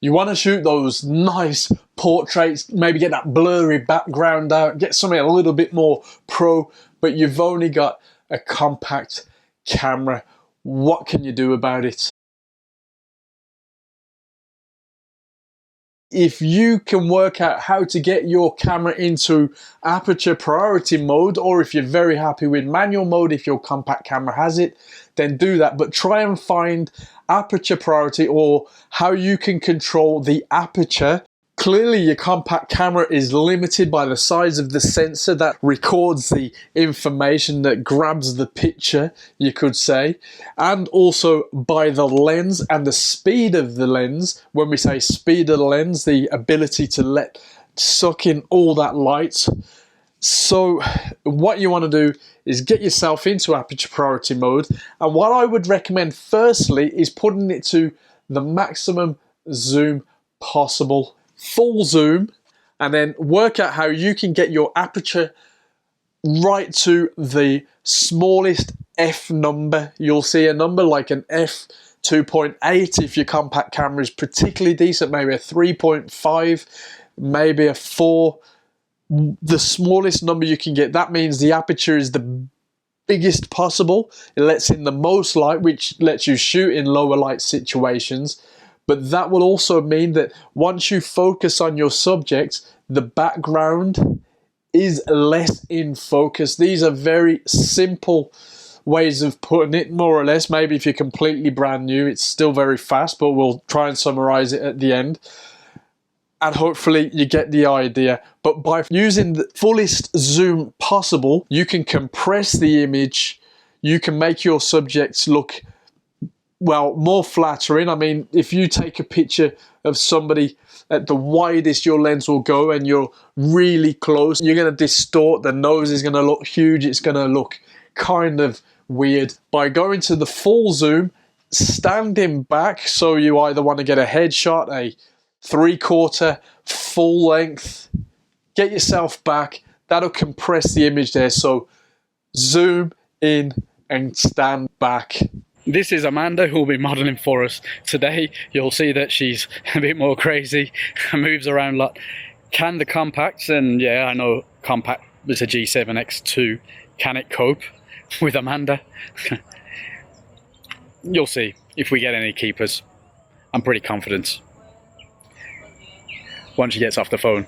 You want to shoot those nice portraits, maybe get that blurry background out, get something a little bit more pro, but you've only got a compact camera. What can you do about it? If you can work out how to get your camera into aperture priority mode, or if you're very happy with manual mode, if your compact camera has it, then do that. But try and find aperture priority, or how you can control the aperture. Clearly your compact camera is limited by the size of the sensor that records the information, that grabs the picture, you could say, and also by the lens and the speed of the lens. When we say speed of the lens, the ability to suck in all that light. So what you want to do is get yourself into aperture priority mode, and what I would recommend firstly is putting it to the maximum zoom possible. Full zoom, and then work out how you can get your aperture right to the smallest f number. You'll see a number like an f2.8 if your compact camera is particularly decent, maybe a 3.5, maybe a 4. The smallest number you can get, that means the aperture is the biggest possible. It lets in the most light, which lets you shoot in lower light situations. But that will also mean that once you focus on your subject, the background is less in focus. These are very simple ways of putting it, more or less. Maybe if you're completely brand new, it's still very fast, but we'll try and summarize it at the end. And hopefully you get the idea. But by using the fullest zoom possible, you can compress the image. You can make your subjects look, well, more flattering. I mean, if you take a picture of somebody at the widest your lens will go and you're really close, you're going to distort. The nose is going to look huge. It's going to look kind of weird. By going to the full zoom, standing back, so you either want to get a headshot, a 3/4, full length, get yourself back. That'll compress the image there. So zoom in and stand back. This is Amanda, who will be modelling for us today. You'll see that she's a bit more crazy, moves around a lot. Can the compacts, and yeah, I know compact is a G7X2, can it cope with Amanda? You'll see if we get any keepers. I'm pretty confident once she gets off the phone.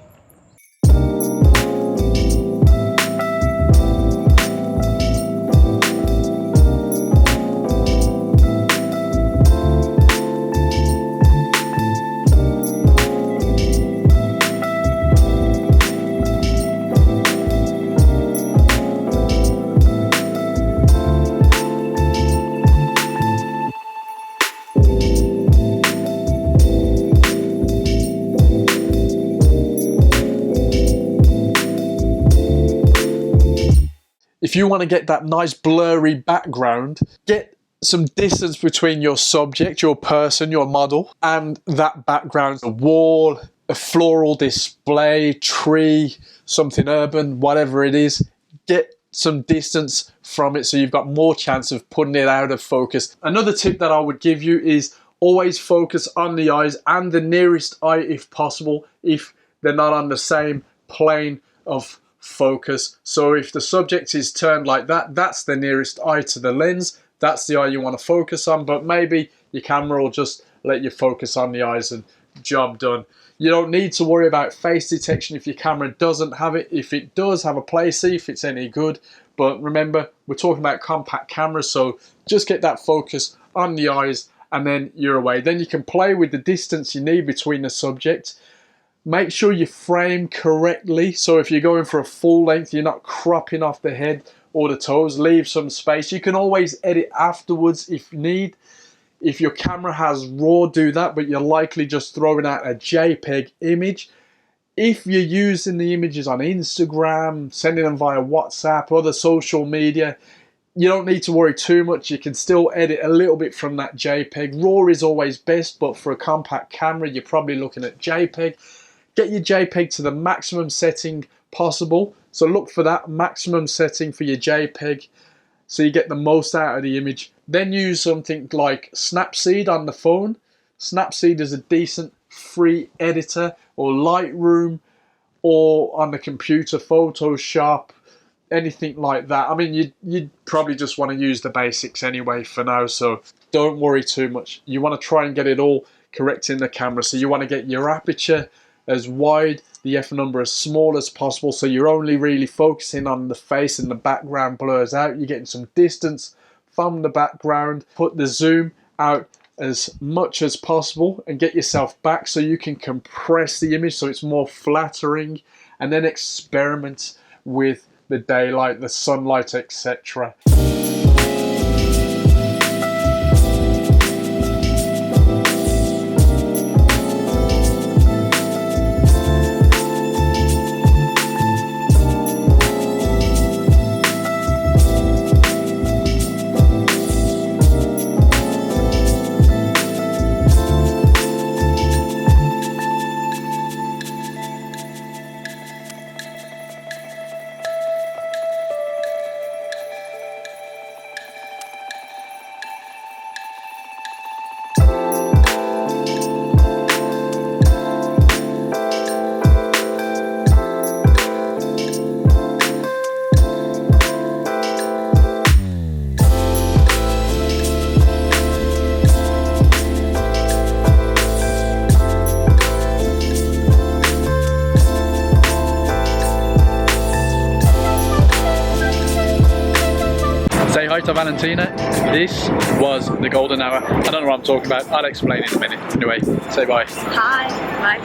If you want to get that nice blurry background, get some distance between your subject, your person, your model, and that background. A wall, a floral display, tree, something urban, whatever it is. Get some distance from it so you've got more chance of putting it out of focus. Another tip that I would give you is always focus on the eyes and the nearest eye if possible, if they're not on the same plane of focus. So if the subject is turned like that, that's the nearest eye to the lens. That's the eye you want to focus on, but maybe your camera will just let you focus on the eyes and job done. You don't need to worry about face detection if your camera doesn't have it. If it does, have a play, see if it's any good. But remember, we're talking about compact cameras, so just get that focus on the eyes and then you're away. Then you can play with the distance you need between the subject. Make sure you frame correctly. So if you're going for a full length, you're not cropping off the head or the toes. Leave some space. You can always edit afterwards if you need. If your camera has RAW, do that, but you're likely just throwing out a JPEG image. If you're using the images on Instagram, sending them via WhatsApp, other social media, you don't need to worry too much. You can still edit a little bit from that JPEG. RAW is always best, but for a compact camera, you're probably looking at JPEG. Get your JPEG to the maximum setting possible. So look for that maximum setting for your JPEG so you get the most out of the image. Then use something like Snapseed on the phone. Snapseed is a decent free editor or Lightroom, or on the computer, Photoshop, anything like that. I mean, you'd probably just want to use the basics anyway for now, so don't worry too much. You want to try and get it all correct in the camera. So you want to get your aperture as wide, the f number as small as possible, so you're only really focusing on the face and the background blurs out. You're getting some distance from the background. Put the zoom out as much as possible and get yourself back so you can compress the image so it's more flattering, and then experiment with the daylight, the sunlight, etc. Say hi to Valentina. This was the golden hour. I don't know what I'm talking about. I'll explain in a minute. Anyway, say bye. Hi. Bye.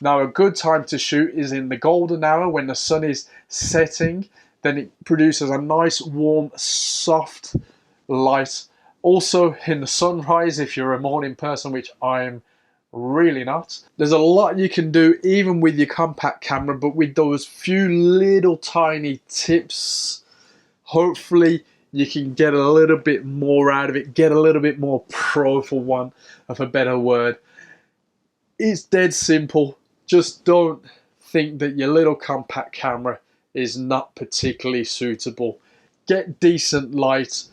Now, a good time to shoot is in the golden hour when the sun is setting. Then it produces a nice, warm, soft light. Also in the sunrise, if you're a morning person, which I'm really not. There's a lot you can do even with your compact camera, but with those few little tiny tips, hopefully you can get a little bit more out of it, get a little bit more pro, for want of a better word. It's dead simple. Just don't think that your little compact camera is not particularly suitable. Get decent light,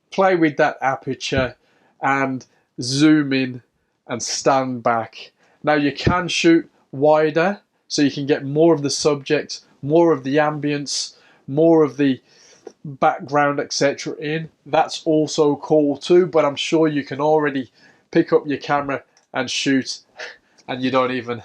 play with that aperture, and zoom in and stand back. Now you can shoot wider so you can get more of the subject, more of the ambience, more of the background, etc. in. That's also cool too, but I'm sure you can already pick up your camera and shoot, and you don't even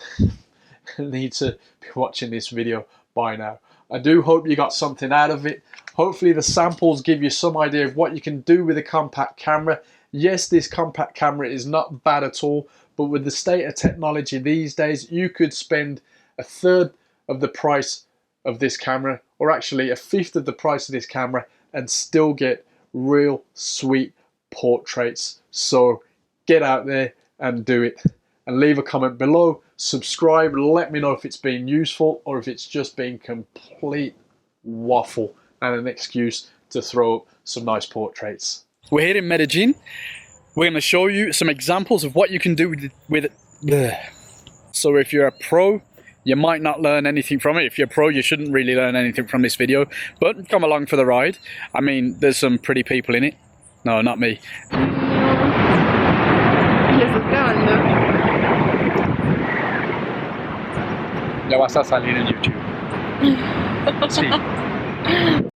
need to be watching this video by now. I do hope you got something out of it. Hopefully the samples give you some idea of what you can do with a compact camera. Yes, this compact camera is not bad at all, but with the state of technology these days, you could spend a third of the price of this camera, or actually a fifth of the price of this camera, and still get real sweet portraits. So get out there and do it. And leave a comment below, subscribe, let me know if it's been useful or if it's just been complete waffle and an excuse to throw up some nice portraits. We're here in Medellin. We're going to show you some examples of what you can do with it. So if you're a pro, you might not learn anything from it. If you're a pro, you shouldn't really learn anything from this video, but come along for the ride. I mean, there's some pretty people in it. No, not me. Ya vas a salir en YouTube. Sí.